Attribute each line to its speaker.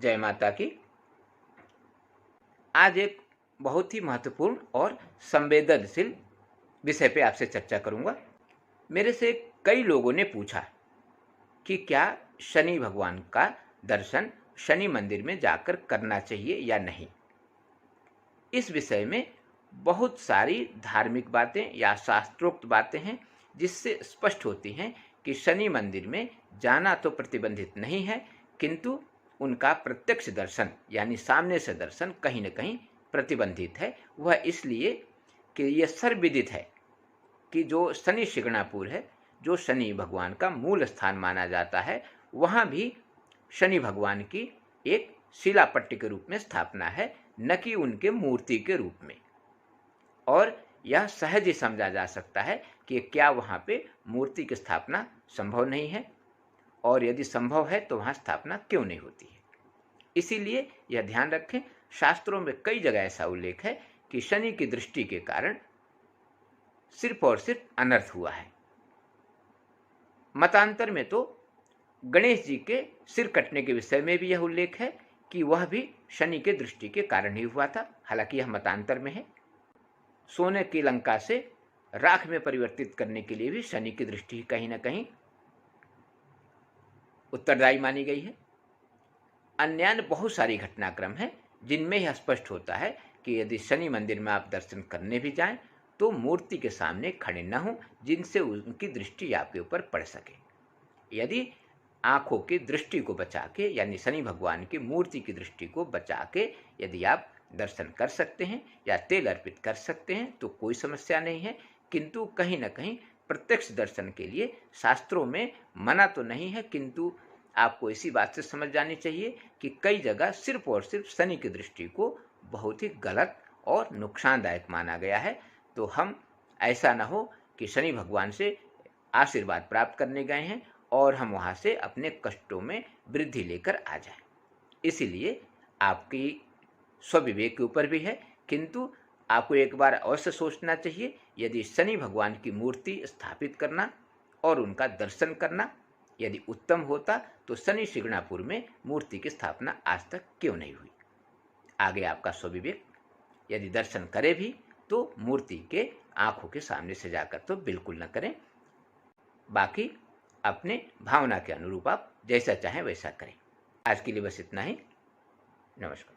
Speaker 1: जय माता की। आज एक बहुत ही महत्वपूर्ण और संवेदनशील विषय पे आपसे चर्चा करूंगा। मेरे से कई लोगों ने पूछा कि क्या शनि भगवान का दर्शन शनि मंदिर में जाकर करना चाहिए या नहीं। इस विषय में बहुत सारी धार्मिक बातें या शास्त्रोक्त बातें हैं जिससे स्पष्ट होती हैं कि शनि मंदिर में जाना तो प्रतिबंधित नहीं है, किंतु उनका प्रत्यक्ष दर्शन यानी सामने से दर्शन कहीं न कहीं प्रतिबंधित है। वह इसलिए कि यह सर्वविदित है कि जो शनि शिंगणापुर है, जो शनि भगवान का मूल स्थान माना जाता है, वहाँ भी शनि भगवान की एक शिलापट्टी के रूप में स्थापना है, न कि उनके मूर्ति के रूप में। और यह सहज ही समझा जा सकता है कि क्या वहाँ पे मूर्ति की स्थापना संभव नहीं है, और यदि संभव है तो वहाँ स्थापना क्यों नहीं होती है। इसीलिए यह ध्यान रखें, शास्त्रों में कई जगह ऐसा उल्लेख है कि शनि की दृष्टि के कारण सिर्फ और सिर्फ अनर्थ हुआ है। मतांतर में तो गणेश जी के सिर कटने के विषय में भी यह उल्लेख है कि वह भी शनि के दृष्टि के कारण ही हुआ था, हालांकि यह मतांतर में है। सोने की लंका से राख में परिवर्तित करने के लिए भी शनि की दृष्टि कहीं ना कहीं उत्तरदायी मानी गई है। अन्य बहुत सारी घटनाक्रम हैं जिनमें यह स्पष्ट होता है कि यदि शनि मंदिर में आप दर्शन करने भी जाएं तो मूर्ति के सामने खड़े न हों, जिनसे उनकी दृष्टि आपके ऊपर पड़ सके। यदि आंखों की दृष्टि को बचा के यानी शनि भगवान की मूर्ति की दृष्टि को बचा के यदि आप दर्शन कर सकते हैं या तेल अर्पित कर सकते हैं तो कोई समस्या नहीं है, किंतु कहीं ना कहीं प्रत्यक्ष दर्शन के लिए शास्त्रों में मना तो नहीं है, किंतु आपको इसी बात से समझ जानी चाहिए कि कई जगह सिर्फ और सिर्फ शनि की दृष्टि को बहुत ही गलत और नुकसानदायक माना गया है। तो हम ऐसा न हो कि शनि भगवान से आशीर्वाद प्राप्त करने गए हैं और हम वहाँ से अपने कष्टों में वृद्धि लेकर आ जाएं। इसीलिए आपकी स्वविवेक के ऊपर भी है, किंतु आपको एक बार अवश्य सोचना चाहिए, यदि शनि भगवान की मूर्ति स्थापित करना और उनका दर्शन करना यदि उत्तम होता तो शनि शिंगणापुर में मूर्ति की स्थापना आज तक क्यों नहीं हुई। आगे आपका स्वविवेक, यदि दर्शन करे भी तो मूर्ति के आंखों के सामने से जाकर तो बिल्कुल न करें। बाकी अपने भावना के अनुरूप आप जैसा चाहें वैसा करें। आज के लिए बस इतना ही। नमस्कार।